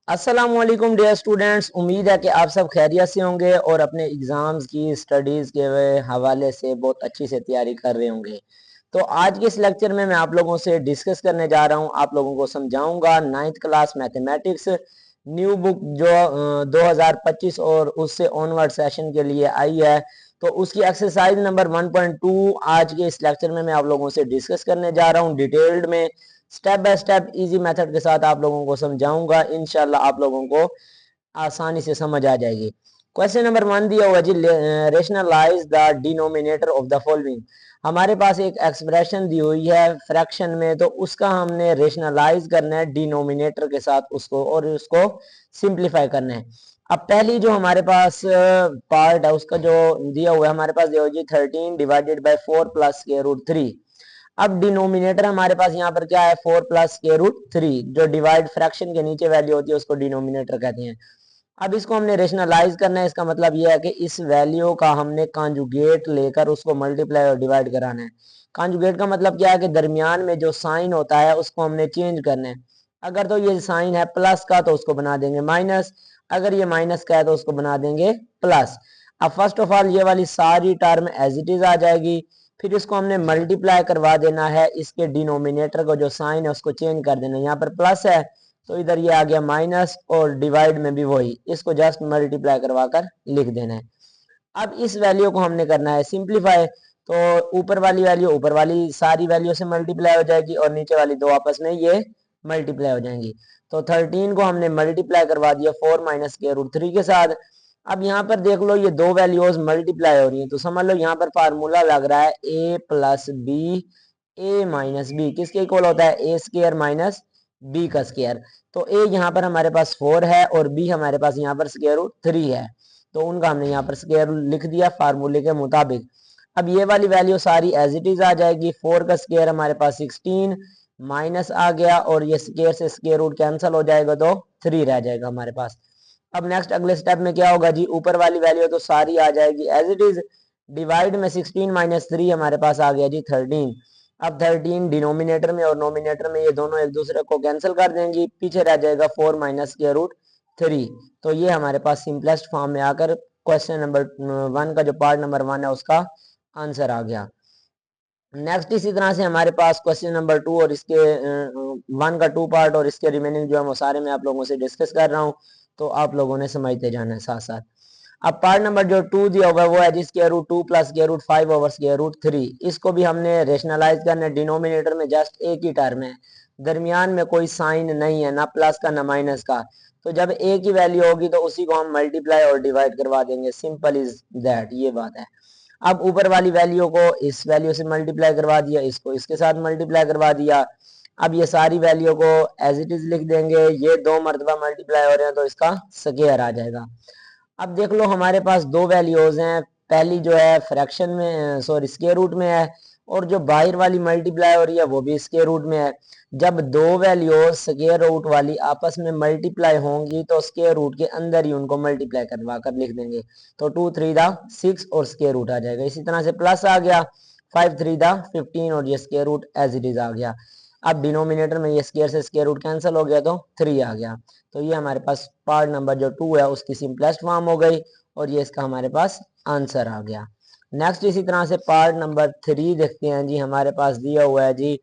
अस्सलामुअलैकुम dear students, उम्मीद है कि आप सब खैरियत से होंगे और अपने एग्ज़ाम्स की स्टडीज़ के हवाले से बहुत अच्छी से तैयारी कर रहे होंगे। तो आज के इस लेक्चर में मैं आप लोगों से डिस्कस करने जा रहा हूं, आप लोगों को समझाऊंगा ninth class mathematics new book जो 2025 और उससे ऑनवर्ड सेशन के लिए आई है। तो उसकी एक्सरसाइज नंबर 1.2 आज के इस लेक्चर में मैं आप लोगों से डिस्कस करने जा रहा हूँ डिटेल्ड में, step by step easy method के साथ आप लोगों को समझाऊंगा। इंशाल्लाह आप लोगों को आसानी से समझ आ जाएगी। क्वेश्चन नंबर 1 दिया हुआ जी, rationalise the denominator of the following. हमारे पास एक एक्सप्रेशन दी हुई है फ्रैक्शन में, तो उसका हमने रेशनलाइज करना है डिनोमिनेटर के साथ उसको, और उसको सिंप्लीफाई करना है। अब पहली जो हमारे पास पार्ट है उसका जो दिया हुआ है, हमारे पास दिया हुआ जी 13 डिवाइडेड बाई 4 प्लस के रूट 3। अब डिनोमिनेटर हमारे पास यहाँ पर क्या है, 4 प्लस के रूट 3। जो डिवाइड फ्रैक्शन के नीचे वैल्यू होती है उसको डिनोमिनेटर कहते हैं। अब इसको हमने रेशनलाइज करना है। इसका मतलब यह है कि इस वैल्यू का हमने कॉन्जुगेट लेकर उसको मल्टीप्लाई और डिवाइड कराना है। कॉन्जुगेट का मतलब क्या है कि दरमियान में जो साइन होता है उसको हमने चेंज करना है। अगर तो ये साइन है प्लस का तो उसको बना देंगे माइनस, अगर ये माइनस का है तो उसको बना देंगे प्लस। अब फर्स्ट ऑफ ऑल ये वाली सारी टर्म एज इट इज आ जाएगी, फिर इसको हमने मल्टीप्लाई करवा देना है। इसके डिनोमिनेटर को जो साइन है उसको चेंज कर देना है। यहाँ पर प्लस है तो इधर ये आ गया माइनस, और डिवाइड में भी वही, इसको जस्ट मल्टीप्लाई करवा कर लिख देना है। अब इस वैल्यू को हमने करना है सिंप्लीफाई। तो ऊपर वाली वैल्यू ऊपर वाली सारी वैल्यू से मल्टीप्लाई हो जाएगी और नीचे वाली दो आपस में ये मल्टीप्लाई हो जाएंगी। तो 13 को हमने मल्टीप्लाई करवा दिया 4 माइनस के रूट 3 के साथ। अब यहाँ पर देख लो ये दो वैल्यूज मल्टीप्लाई हो रही है, तो समझ लो यहाँ पर फार्मूला लग रहा है ए plus B, A minus B किसके इक्वल होता है, ए स्केयर माइनस बी का स्केयर। तो ए यहाँ पर हमारे पास 4 है और बी हमारे पास यहाँ पर स्केयर रूट 3 है, तो उनका हमने यहाँ पर स्केयर लिख दिया फार्मूले के मुताबिक। अब ये वाली वैल्यू सारी एज इट इज आ जाएगी। 4 का स्केयर हमारे पास 16 माइनस आ गया, और ये स्केयर से स्केयर रूट कैंसिल हो जाएगा तो 3 रह जाएगा हमारे पास। अब नेक्स्ट अगले स्टेप में क्या होगा जी, ऊपर वाली वैल्यू तो सारी आ जाएगी एज इट इज। डिवाइड में 16 माइनस 3 हमारे पास आ गया जी 13। अब 13 डिनोमिनेटर में और नोमिनेटर में ये दोनों एक दूसरे को कैंसिल कर देंगी, पीछे रह जाएगा 4 माइनस के रूट 3। तो ये हमारे पास सिंपलेस्ट फॉर्म में आकर क्वेश्चन नंबर 1 का जो पार्ट नंबर 1 है उसका आंसर आ गया। नेक्स्ट इसी तरह से हमारे पास क्वेश्चन नंबर 2 और इसके 1 का 2 पार्ट और इसके रिमेनिंग जो है वो सारे मैं आप लोगों से डिस्कस कर रहा हूँ, तो आप लोगों ने समझते जाना है साथ साथ। अब पार्ट नंबर जो 2 दिया हुआ है वो है जिसके रूट 2 प्लस के रूट 5 ओवर के रूट 3। इसको भी हमने रेशनलाइज करना है। डिनोमिनेटर में जस्ट एक ही टर्म है, दरमियान में कोई साइन नहीं है, ना प्लस का ना माइनस का। तो जब एक ही वैल्यू होगी तो उसी को हम मल्टीप्लाई और डिवाइड करवा देंगे, सिंपल इज दैट, ये बात है। अब ऊपर वाली वैल्यू को इस वैल्यू से मल्टीप्लाई करवा दिया, इसको इसके साथ मल्टीप्लाई करवा दिया। अब ये सारी वैल्यू को एज इट इज लिख देंगे। ये दो मरतबा मल्टीप्लाई हो रहे हैं तो इसका स्क्वायर आ जाएगा। अब देख लो हमारे पास दो वैल्यूज हैं, पहली जो है फ्रैक्शन में सॉरी स्क्वायर रूट में है, और जो बाहर वाली मल्टीप्लाई हो रही है वो भी स्क्वायर रूट में है। जब दो वैल्यूज स्क्वायर रूट वाली आपस में मल्टीप्लाई होंगी तो स्क्वायर रूट के अंदर ही उनको मल्टीप्लाई करवा कर लिख देंगे। तो 2 3 दा 6 और स्क्वायर रूट आ जाएगा। इसी तरह से प्लस आ गया 5 3 दा 15 और ये square root as it is आ गया। अब डिनोमिनेटर में ये स्क्वायर से स्क्वायर रूट कैंसिल हो गया तो 3 आ गया। तो ये हमारे पास पार्ट नंबर जो 2 है उसकी सिंपलेस्ट फॉर्म हो गई, और ये इसका हमारे पास आंसर आ गया। नेक्स्ट इसी तरह से पार्ट नंबर 3 देखते हैं जी। हमारे पास दिया हुआ है जी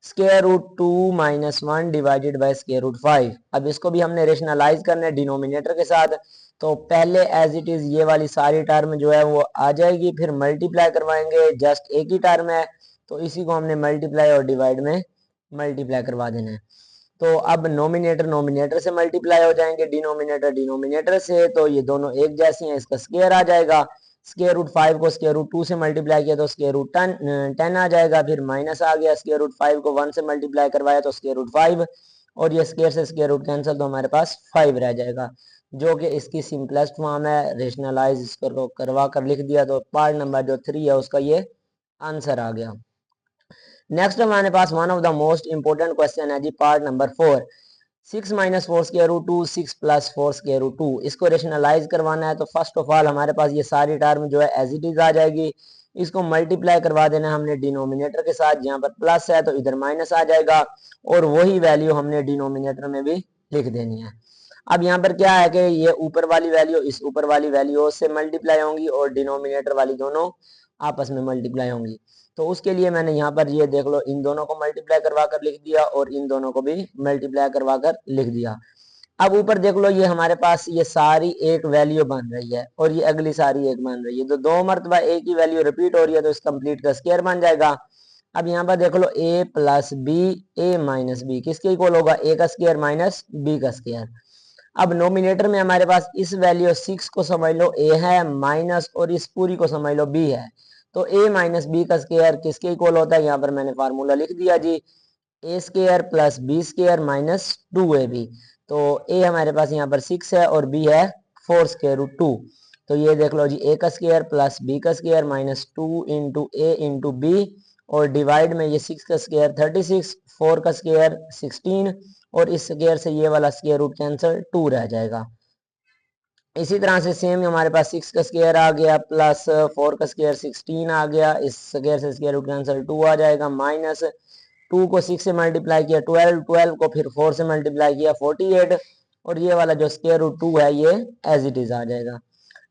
square root 2 minus 1 divided by square root 5। अब इसको भी हमने रेशनलाइज करना है डिनोमिनेटर के साथ। तो पहले एज इट इज ये वाली सारी टर्म जो है वो आ जाएगी, फिर मल्टीप्लाई करवाएंगे, जस्ट एक ही टर्म है तो इसी को हमने मल्टीप्लाई और डिवाइड में मल्टीप्लाई करवा देना है। तो अब नोमिनेटर नोमिनेटर से मल्टीप्लाई हो जाएंगे, डिनोमिनेटर डिनोमिनेटर से, तो ये दोनों एक जैसी हैं, इसका स्क्वायर आ जाएगा। स्क्वायर रूट 5 को स्क्वायर रूट 2 से मल्टीप्लाई किया तो स्क्वायर रूट 10 आ जाएगा। फिर माइनस आ गया, स्क्वायर रूट 5 को 1 से मल्टीप्लाई करवाया तो स्क्वायर रूट 5, और ये स्क्वायर से स्क्वायर रूट कैंसिल तो हमारे पास 5 रह जाएगा, जो कि इसकी सिंपलेस्ट फॉर्म है। रेशनलाइज इसको करवा कर लिख दिया तो पार्ट नंबर जो 3 है उसका ये आंसर आ गया। नेक्स्ट हमारे पास one of the most important question है जी part number 4। 6 minus 4 square root 2 6 plus 4 square root 2, इसको रेशनलाइज करवाना है। तो फर्स्ट ऑफ ऑल हमारे पास ये सारी टर्म जो है एज इट इज आ जाएगी। इसको मल्टीप्लाई करवा देना है हमने डिनोमिनेटर के साथ, जहाँ पर प्लस है तो इधर माइनस आ जाएगा, और वही वैल्यू हमने डिनोमिनेटर में भी लिख देनी है। अब यहाँ पर क्या है कि ये ऊपर वाली वैल्यू इस ऊपर वाली वैल्यू से मल्टीप्लाई होंगी और डिनोमिनेटर वाली दोनों आपस में मल्टीप्लाई होंगी। तो उसके लिए मैंने यहाँ पर ये देख लो इन दोनों को मल्टीप्लाई करवा कर लिख दिया और इन दोनों को भी मल्टीप्लाई करवा कर लिख दिया। अब ऊपर देख लो ये हमारे पास ये सारी एक वैल्यू बन रही है और ये अगली सारी एक बन रही है, तो दो मरतबा एक ही वैल्यू रिपीट हो रही है तो इस कंप्लीट का स्क्वायर बन जाएगा। अब यहाँ पर देख लो a plus B A minus B किसके इक्वल होगा, ए का स्क्वायर माइनस बी का स्क्वायर। अब नोमिनेटर में हमारे पास इस वैल्यू 6 को समझ लो a है माइनस और इस पूरी को समझ लो b है, तो a माइनस बी का स्क्वायर किसके इक्वल होता है, यहाँ पर मैंने फार्मूला लिख दिया जी, A square plus B square minus 2ab। तो a हमारे पास यहाँ पर 6 है और b है 4 स्क्वायर रूट 2। तो ये देख लो जी a का स्क्वायर प्लस b का स्क्वायर माइनस 2 इंटू ए इंटू बी और डिवाइड में ये 6 का स्क्वायर 36, 4 का स्क्वायर 16 और इस स्क्वायर से ये वाला स्क्वायर रूट कैंसिल 2 रह जाएगा। इसी तरह से सेम हमारे पास 6 का स्क्वायर आ गया प्लस 4 का स्क्वायर 16 आ गया, इस स्क्वायर से स्क्वायर रूट कैंसिल 2 आ जाएगा, माइनस 2 को 6 से मल्टीप्लाई किया 12, 12 को फिर 4 से मल्टीप्लाई किया 48 और ये वाला जो स्क्वायर रूट 2 है ये एज इट इज आ जाएगा।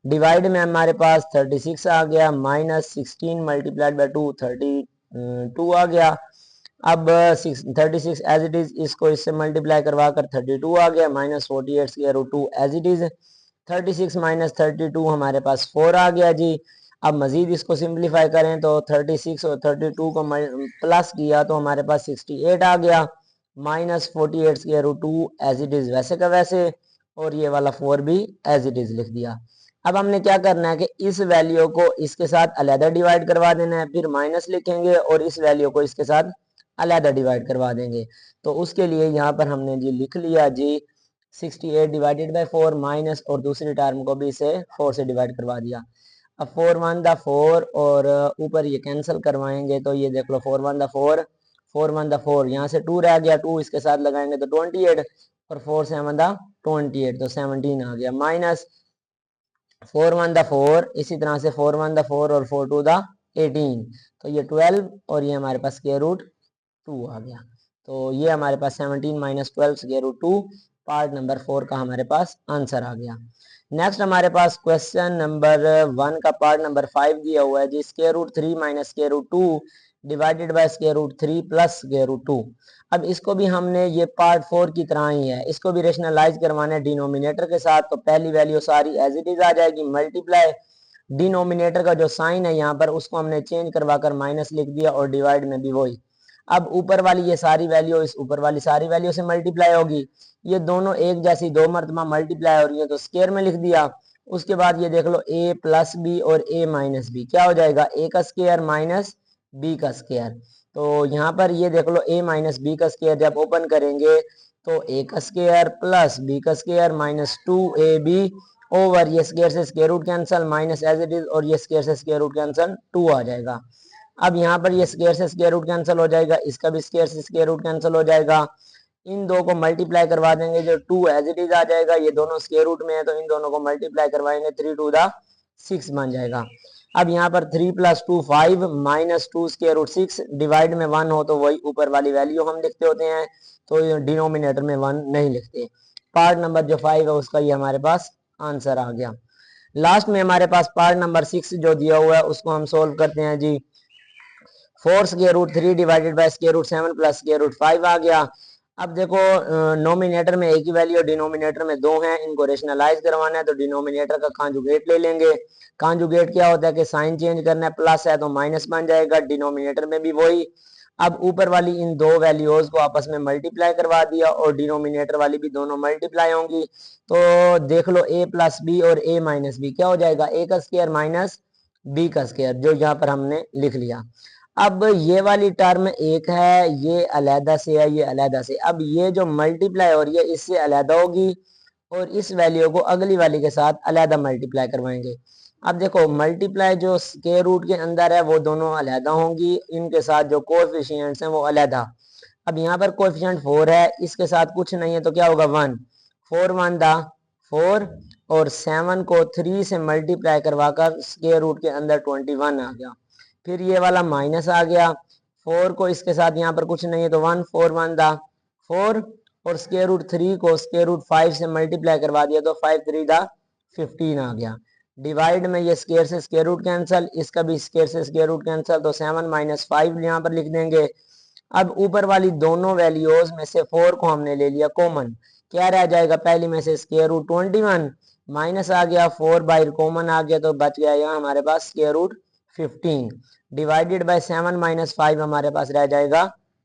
डिवाइड में हमारे पास 36 आ गया माइनस 16 मल्टीप्लाइड बाई 2 32 आ गया। अब 36 एज इट इज इसको इससे मल्टीप्लाई करवा कर 32 आ गया minus 48 square root 2 as it is. 36 minus 32 हमारे पास 4 आ गया जी। अब मजीद इसको सिंप्लीफाई करें तो 36 और 32 को प्लस किया तो हमारे पास 68 आ गया minus 48 square root 2 as it is वैसे का वैसे और ये वाला 4 भी एज इट इज लिख दिया। अब हमने क्या करना है कि इस वैल्यू को इसके साथ अलहदा डिवाइड करवा देना है, फिर माइनस लिखेंगे और इस वैल्यू को इसके साथ अलहदा डिवाइड करवा देंगे। तो उसके लिए यहाँ पर हमने जी लिख लिया जी 68 डिवाइडेड बाई 4 माइनस और दूसरी टर्म को भी इसे 4 से डिवाइड करवा दिया। अब 4 1 द 4 और ऊपर ये कैंसिल करवाएंगे तो ये देख लो 4 1 द 4, 4 1 द 4, यहाँ से 2 रह गया, 2 इसके साथ लगाएंगे तो 28 और 4 7 द 28 तो 17 आ गया माइनस 4 1 द 4, इसी तरह से 4 1 द 4 और 4 2 द 18 तो ये 12 और ये हमारे पास स्क्वायर रूट 2 आ गया। तो ये हमारे पास 17 minus 12 square root 2 part number 4 का हमारे पास आंसर आ गया। नेक्स्ट हमारे पास क्वेश्चन नंबर 1 का पार्ट नंबर 5 दिया हुआ है जी, square root 3 minus square root 2 divided by square root 3 plus square root 2। अब इसको भी हमने ये पार्ट 4 की तरह ही है, इसको भी रेशनलाइज करवाना है डिनोमिनेटर के साथ। तो पहली वैल्यू सारी एज इट इज आ जाएगी, मल्टीप्लाई डिनोमिनेटर का जो साइन है यहाँ पर उसको हमने चेंज करवा कर माइनस लिख दिया और डिवाइड में भी वही। अब ऊपर वाली ये सारी वैल्यू इस ऊपर वाली सारी वैल्यू से मल्टीप्लाई होगी, ये दोनों एक जैसी दो मरतबा मल्टीप्लाई हो रही है तो स्क्वायर में लिख दिया। उसके बाद ये देख लो a प्लस बी और a माइनस बी क्या हो जाएगा, a का स्क्वायर माइनस b का स्क्वायर। तो यहाँ पर ये देख लो a माइनस बी का स्क्वायर जब ओपन करेंगे तो a का स्क्वायर प्लस b का स्क्वायर माइनस 2ab ओवर ये स्क्वायर से square root cancel minus as it is और ये स्क्वायर से स्क्वायर रूट कैंसिल 2 आ जाएगा। अब यहाँ पर ये स्क्वायर से स्क्वायर रूट कैंसिल हो जाएगा, इसका भी स्क्वायर से स्क्वायर रूट कैंसिल हो जाएगा, इन दो को मल्टीप्लाई करवा देंगे जो 2 एज इट इज आ जाएगा, ये दोनों स्क्वायर रूट में है तो इन दोनों को मल्टीप्लाई करवाएंगे 3 टू द 6 बन जाएगा। अब यहाँ पर 3 plus 2 5 minus 2 square root 6 divide में 1 हो तो वही ऊपर वाली वैल्यू हम लिखते होते हैं, तो डिनोमिनेटर में 1 नहीं लिखते। पार्ट नंबर जो 5 है उसका ये हमारे पास आंसर आ गया। लास्ट में हमारे पास पार्ट नंबर 6 जो दिया हुआ है उसको हम सोल्व करते हैं जी। 4 square root 3 divided by square root 7 plus square root 5 आ गया। अब देखो नोमिनेटर में एक ही वैल्यू डिनोमिनेटर में दो हैं, इनको रेशनलाइज करवाना है तो डिनोमिनेटर का कांजुगेट ले लेंगे। कांजुगेट क्या होता है कि साइन चेंज करना है, प्लस है तो माइनस बन जाएगा, डिनोमिनेटर में भी वही। अब ऊपर वाली इन दो वैल्यूज को आपस में मल्टीप्लाई करवा दिया और डिनोमिनेटर वाली भी दोनों मल्टीप्लाई होंगी। तो देख लो a प्लस बी और a माइनस बी क्या हो जाएगा, a का स्क्वायर माइनस b का स्क्वायर जो यहाँ पर हमने लिख लिया। अब ये वाली टर्म एक है, ये अलहदा से है, ये अलहदा से। अब ये जो मल्टीप्लाई हो रही है इससे अलहदा होगी और इस वैल्यू को अगली वाली के साथ अलहदा मल्टीप्लाई करवाएंगे। अब देखो मल्टीप्लाई जो स्क्वायर रूट के अंदर है वो दोनों अलहदा होंगी, इनके साथ जो कोएफिशिएंट्स हैं वो अलहदा। अब यहाँ पर कोएफिशिएंट 4 है, इसके साथ कुछ नहीं है तो क्या होगा 1, 4 1 दा 4 और 7 को 3 से मल्टीप्लाई करवाकर स्क्वायर रूट के अंदर 21 आ गया। फिर ये वाला माइनस आ गया, 4 को इसके साथ यहाँ पर कुछ नहीं है तो 1 4 1 दा 4 और स्क्वायर रूट 3 को स्क्वायर रूट 5 से मल्टीप्लाई करवा दिया तो 5 3 दा 15 आ गया। डिवाइड में ये स्क्वायर से स्क्वायर रूट कैंसिल, इसका भी स्क्वायर से स्क्वायर रूट कैंसिल, तो 7 माइनस 5 यहाँ पर लिख देंगे। अब ऊपर वाली दोनों वैल्यूज में से 4 को हमने ले लिया कॉमन, क्या रह जाएगा, पहली में से स्क्वायर रूट 21 माइनस आ गया 4 बाई कॉमन आ गया, तो बच गया यहाँ हमारे पास square root 15 divided by 7 minus 5 हमारे पास रह जाएगा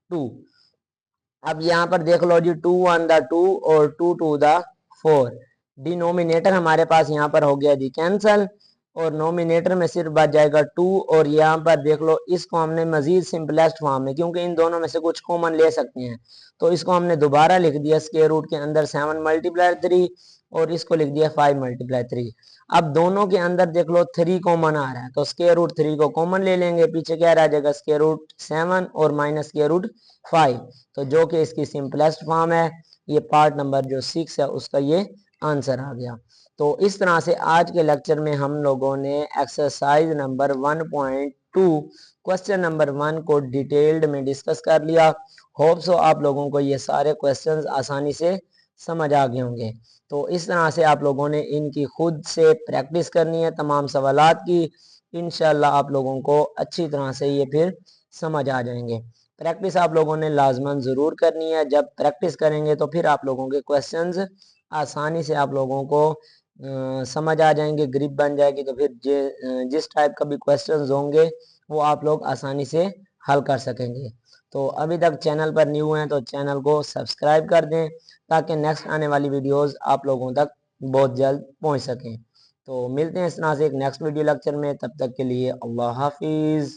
2। अब यहाँ पर देख लो जी 2 1 द 2 और 2 2 द 4, डिनोमिनेटर हमारे पास यहाँ पर हो गया जी कैंसल और नोमिनेटर में सिर्फ बच जाएगा 2। और यहाँ पर देख लो इसको हमने मजीद सिंपलेस्ट फॉर्म में, क्योंकि इन दोनों में से कुछ कॉमन ले सकते हैं, तो इसको हमने दोबारा लिख दिया स्क्वायर रूट के अंदर 7 मल्टीप्लाई 3 और इसको लिख दिया 5 मल्टीप्लाई 3। अब दोनों के अंदर देख लो 3 कॉमन आ रहा है, तो स्क्वायर रूट 3 को कॉमन ले लेंगे, पीछे क्या रह जाएगा स्क्वायर रूट 7 और माइनस स्क्वायर रूट 5, तो जो कि इसकी सिंपलेस्ट फॉर्म है। ये पार्ट नंबर जो 6 है उसका ये आंसर आ गया। तो इस तरह से आज के लेक्चर में हम लोगों ने एक्सरसाइज नंबर 1.2 क्वेश्चन नंबर 1 को डिटेल्ड में डिस्कस कर लिया। होप सो आप लोगों को ये सारे क्वेश्चंस आसानी से समझ आ गए होंगे। तो इस तरह से आप लोगों ने इनकी खुद से प्रैक्टिस करनी है तमाम सवालात की, इंशाल्लाह आप लोगों को अच्छी तरह से ये फिर समझ आ जाएंगे। प्रैक्टिस आप लोगों ने लाजमन ज़रूर करनी है, जब प्रैक्टिस करेंगे तो फिर आप लोगों के क्वेश्चंस आसानी से आप लोगों को समझ आ जाएंगे, ग्रिप बन जाएगी, तो फिर जिस टाइप का भी क्वेश्चंस होंगे वो आप लोग आसानी से हल कर सकेंगे। तो अभी तक चैनल पर न्यू हैं तो चैनल को सब्सक्राइब कर दें ताकि नेक्स्ट आने वाली वीडियोस आप लोगों तक बहुत जल्द पहुंच सकें। तो मिलते हैं इस तरह से एक नेक्स्ट वीडियो लेक्चर में, तब तक के लिए अल्लाह हाफिज़।